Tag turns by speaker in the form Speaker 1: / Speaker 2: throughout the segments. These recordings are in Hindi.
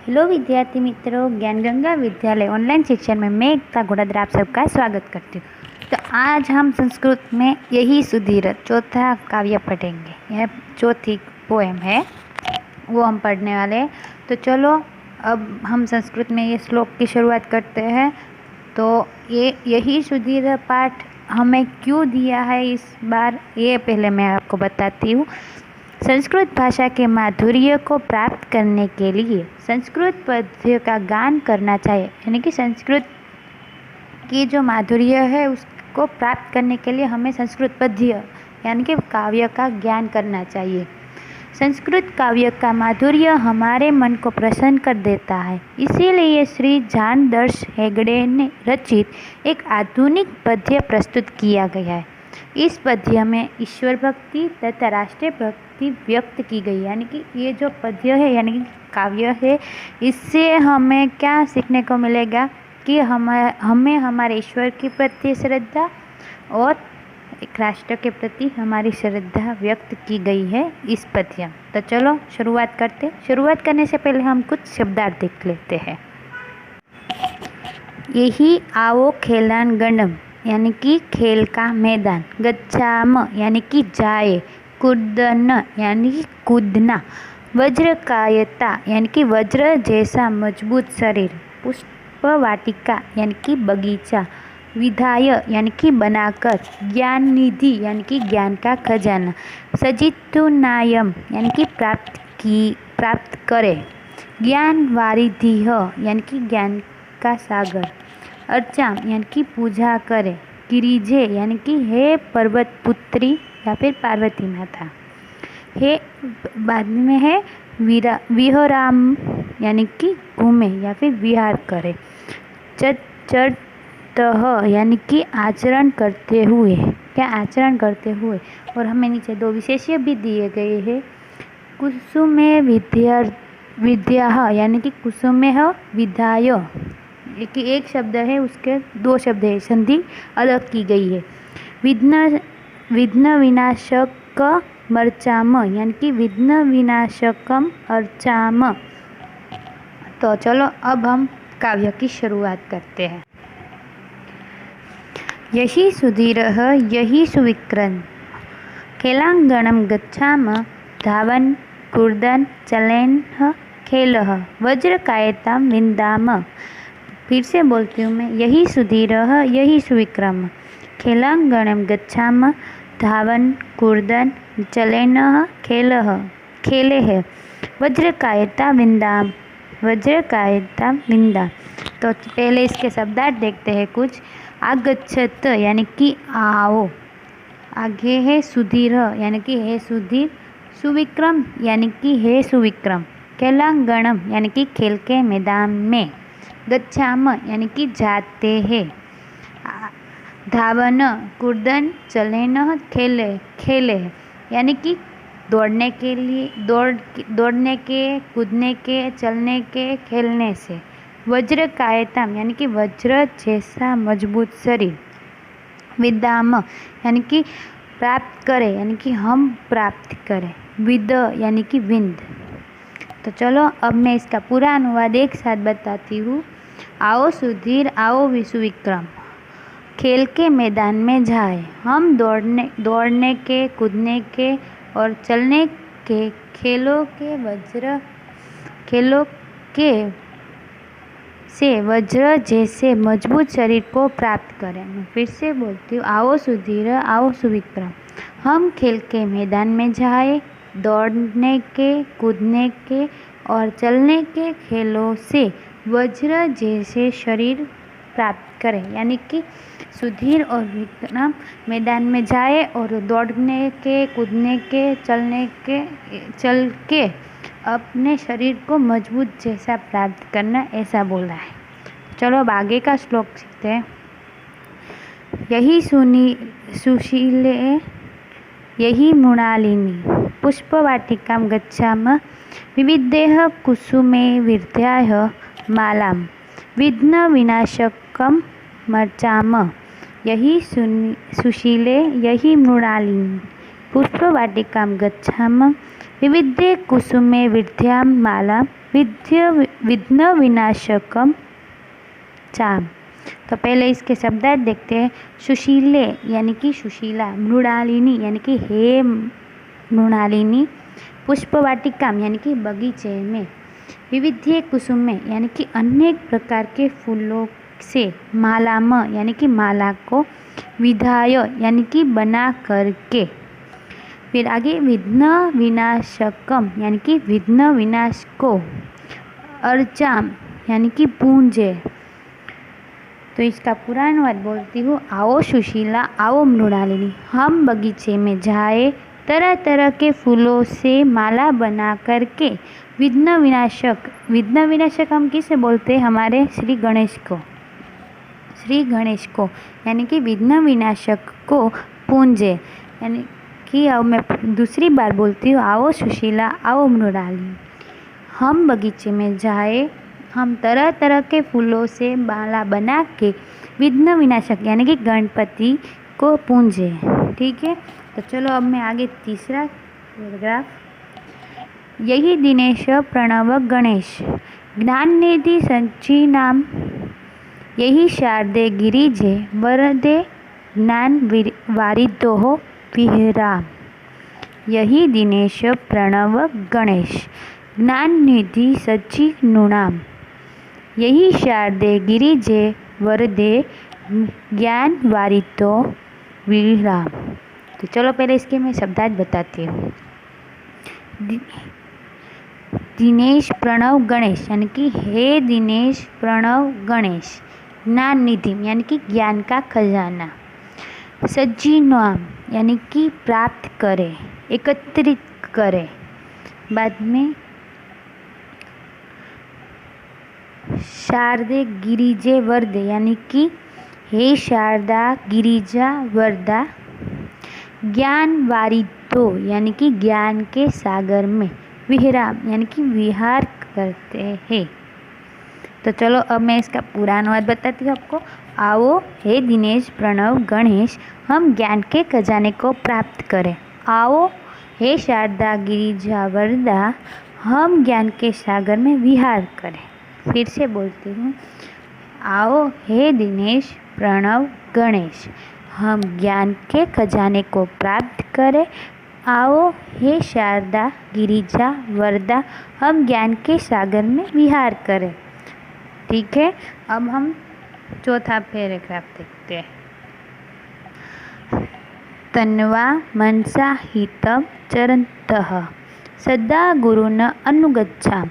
Speaker 1: हेलो विद्यार्थी मित्रों, ज्ञान गंगा विद्यालय ऑनलाइन शिक्षण में मैं एकता गुड़ाद्रा आप सबका स्वागत करती हूँ। तो आज हम संस्कृत में यही सुधीर चौथा काव्य पढ़ेंगे। यह चौथी पोएम है, वो हम पढ़ने वाले हैं। तो चलो अब हम संस्कृत में ये श्लोक की शुरुआत करते हैं। तो यही सुधीर पाठ हमें क्यों दिया है इस बार, ये पहले मैं आपको बताती हूँ। संस्कृत भाषा के माधुर्य को प्राप्त करने के लिए संस्कृत पद्य का गान करना चाहिए। यानी कि संस्कृत की जो माधुर्य है उसको प्राप्त करने के लिए हमें संस्कृत पद्य यानी कि काव्य का ज्ञान करना चाहिए। संस्कृत काव्य का माधुर्य हमारे मन को प्रसन्न कर देता है। इसीलिए श्री जानदर्श हेगड़े ने रचित एक आधुनिक पद्य प्रस्तुत किया गया है। इस पद्य में ईश्वर भक्ति तथा राष्ट्रीय भक्ति व्यक्त की गई। यानी कि ये जो पद्य है यानी कि काव्य है, इससे हमें क्या सीखने को मिलेगा कि हमें हमारे ईश्वर के प्रति श्रद्धा और एक राष्ट्र के प्रति हमारी श्रद्धा व्यक्त की गई है इस पद्य। तो चलो शुरुआत करते। शुरुआत करने से पहले हम कुछ शब्दार्थ देख लेते हैं। यही आओ खेलांगणम यानी कि खेल का मैदान, गच्छाम यानी कि जाए, कूदन यानी कि कूदना, वज्रकायता यानी कि वज्र जैसा मजबूत शरीर, पुष्प वाटिका यानी कि बगीचा, विधाय यानी कि बनाकर, ज्ञान निधि यानी कि ज्ञान का खजाना, सजितुनायम यानी कि प्राप्त करे, ज्ञान वारिधि यानी कि ज्ञान का सागर, अर्चा यानी कि पूजा करे, गिरिजे यानी कि हे पर्वत पुत्री या फिर पार्वती माता, हे बाद में है विहराम यानी कि घूमे या फिर विहार करे, चर्तः यानी कि आचरण करते हुए, क्या आचरण करते हुए। और हमें नीचे दो विशेष्य भी दिए गए हैं। कुसुमे विद्या यानी कि कुसुमे विधाय, एक शब्द है उसके दो शब्द है, संधि अलग की गई है। विघ्न विनाशक मर्चाम यानी कि विघ्न विनाशकम अर्चाम। तो चलो अब हम काव्य की शुरुआत करते हैं। यही सुधीरः यही सुविक्रम, खेलांगणम गच्छाम, धावन कूर्दन चलेन खेलः, वज्रकायताम विंदाम। फिर से बोलती हूँ मैं, यही सुधीरः यही सुविक्रम, खेलांगणम गच्छाम, धावन कूर्दन चलेन खेले, वज्रकायता विंदाम, वज्रकायता विंदा। तो पहले इसके शब्दार्थ देखते हैं कुछ। आगच्छत यानी कि आओ, आगे है सुधीर यानी कि हे सुधीर, सुविक्रम यानी कि हे सुविक्रम, खेलांगणम यानी कि खेल के मैदान में, गच्छाम यानी कि जाते हैं, धावन कूर्दन चलेन खेले यानी कि दौड़ने के लिए, दौड़ने के, कूदने के, चलने के, खेलने से, वज्रकायताम यानी कि वज्र जैसा मजबूत शरीर, विदाम यानी कि प्राप्त करे यानी कि हम प्राप्त करें, विद यानी कि विंद। तो चलो अब मैं इसका पूरा अनुवाद एक साथ बताती हूँ। आओ सुधीर आओ विश्वविक्रम, खेल के मैदान में जाए, हम दौड़ने के, कूदने के और चलने के, खेलों के से वज्र जैसे मजबूत शरीर को प्राप्त करें। मैं फिर से बोलती हूँ, आओ सुधीर आओ सुविक्रम, हम खेल के मैदान में जाए, दौड़ने के, कूदने के और चलने के, खेलों से वज्र जैसे शरीर प्राप्त करें। यानी कि सुधीर और विक्रम मैदान में जाए और दौड़ने के, कूदने के, चल के अपने शरीर को मजबूत जैसा प्राप्त करना, ऐसा बोला है। चलो अब आगे का श्लोक सीखते हैं। यही सुशीले यही मृणालिनी, पुष्पवाटिकां गच्छाम, विविधैः कुसुमे विद्याः मालां, विघ्न विनाशकं मर्चाम। यही सुशीले यही मृणालिनी, पुष्पवाटिकां गच्छाम, विविधे कुसुमे विद्यां मालां, विघ्न विनाशकम चाम। तो पहले इसके शब्दार्थ देखते हैं। सुशीले यानी कि सुशीला, मृणालिनी यानी कि हे मृणालिनी, पुष्पवाटिका यानी कि बगीचे में, विविध्य कुसुम में यानी कि अनेक प्रकार के फूलों से, मालाम यानी कि माला को, विधाय यानी कि बना करके, फिर आगे विघ्न विनाशकम यानी कि विघ्न विनाश को, अर्चाम यानी कि पूंजे। तो इसका पूरा अनुवाद बोलती हूँ। आओ सुशीला, आओ मृणालिनी, हम बगीचे में जाए, तरह तरह के फूलों से माला बना करके विघ्न विनाशक हम किसे बोलते हैं? हमारे श्री गणेश को यानी कि विघ्न विनाशक को पूंजे। यानी कि अब मैं दूसरी बार बोलती हूँ। आओ सुशीला, आओ मृणालिनी, हम बगीचे में जाए, हम तरह तरह के फूलों से माला बना के विघ्न विनाशक यानी कि गणपति को पूंजे। ठीक है, तो चलो अब मैं आगे तीसरा पैराग्राफ। यही दिनेश प्रणव गणेश, ज्ञान निधि संची नाम, यही शारदे गिरिजे, वरदे ज्ञान वारिदो विहराम। यही दिनेश प्रणव गणेश, ज्ञान निधि सच्ची नूनाम, यही शारदे गिरिजे, वरदे ज्ञान वारितो विराम। तो चलो पहले इसके मैं शब्दार्थ बताती हूँ। दिनेश प्रणव गणेश यानी कि हे दिनेश प्रणव गणेश, ज्ञान निधि यानी कि ज्ञान का खजाना, सज्जी नाम यानी कि प्राप्त करे, एकत्रित करे, बाद में शारदे गिरिजे वरदे यानी कि हे शारदा गिरिजा वरदा, ज्ञान वारिदो यानी कि ज्ञान के सागर में, विहराम यानी कि विहार करते हैं। तो चलो अब मैं इसका पूरा अनुवाद बताती हूँ आपको। आओ हे दिनेश प्रणव गणेश, हम ज्ञान के खजाने को प्राप्त करें। आओ हे शारदा गिरिजा वरदा, हम ज्ञान के सागर में विहार करें। फिर से बोलती हूँ। आओ हे दिनेश प्रणव गणेश, हम ज्ञान के खजाने को प्राप्त करें। आओ हे शारदा गिरिजा वरदा, हम ज्ञान के सागर में विहार करें। ठीक है, अब हम चौथा पैराग्राफ देखते हैं। तन्वा मनसा हितं चरन्तः, सदा गुरुन् अनुगच्छाम,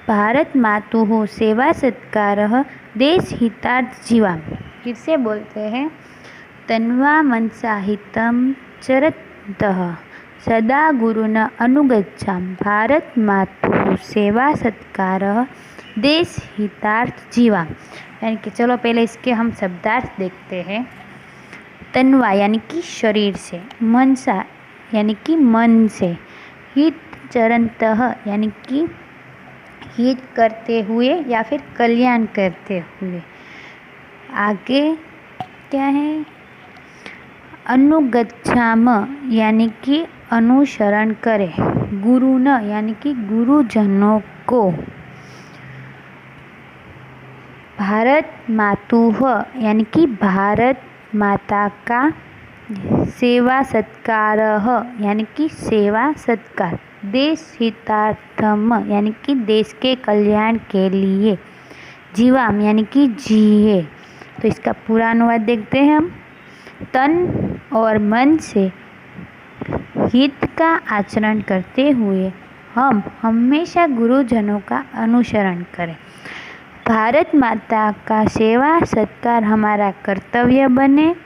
Speaker 1: भारत मातुः सेवा सत्कारः, देश हितार्थ जीवाम। फिर से बोलते हैं। तन्वा मनसा हितं चरन्तः, सदा गुरुन् अनुगच्छाम, भारत मातुः सेवा सत्कारः, देश हितार्थ जीवाम। यानी कि चलो पहले इसके हम शब्दार्थ देखते हैं। तन्वा यानी कि शरीर से, मनसा यानी कि मन से, हित चरन्तः यानी कि हित करते हुए या फिर कल्याण करते हुए। आगे क्या है? अनुगच्छाम यानी कि अनुसरण करे, गुरुन यानी कि गुरुजनों को, भारत मातुः यानी कि भारत माता का, सेवा सत्कारः यानी कि सेवा सत्कार, देश हितार्थम यानी कि देश के कल्याण के लिए, जीवाम यानी कि जिए। तो इसका पूरा अनुवाद देखते हैं हम। तन और मन से हित का आचरण करते हुए हम हमेशा गुरुजनों का अनुसरण करें। भारत माता का सेवा सत्कार हमारा कर्तव्य बने।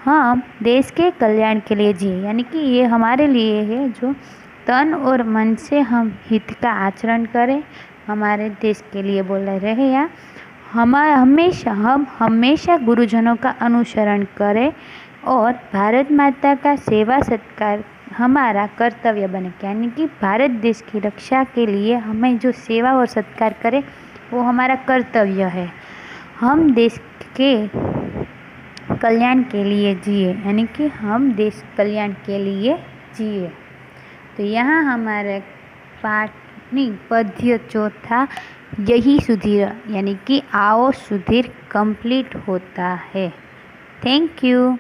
Speaker 1: हम देश के कल्याण के लिए जिए, यानी कि ये हमारे लिए है जो तन और मन से हम हित का आचरण करें, हमारे देश के लिए बोला रहे। या हम हमेशा गुरुजनों का अनुसरण करें और भारत माता का सेवा सत्कार हमारा कर्तव्य बने, यानी कि भारत देश की रक्षा के लिए हमें जो सेवा और सत्कार करें वो हमारा कर्तव्य है। हम देश के कल्याण के लिए जिए, यानी कि हम देश कल्याण के लिए जिए। तो यहाँ हमारे पाठ नहीं, पद्य चौथा यही सुधीर यानी कि आओ सुधीर कंप्लीट होता है। Thank you.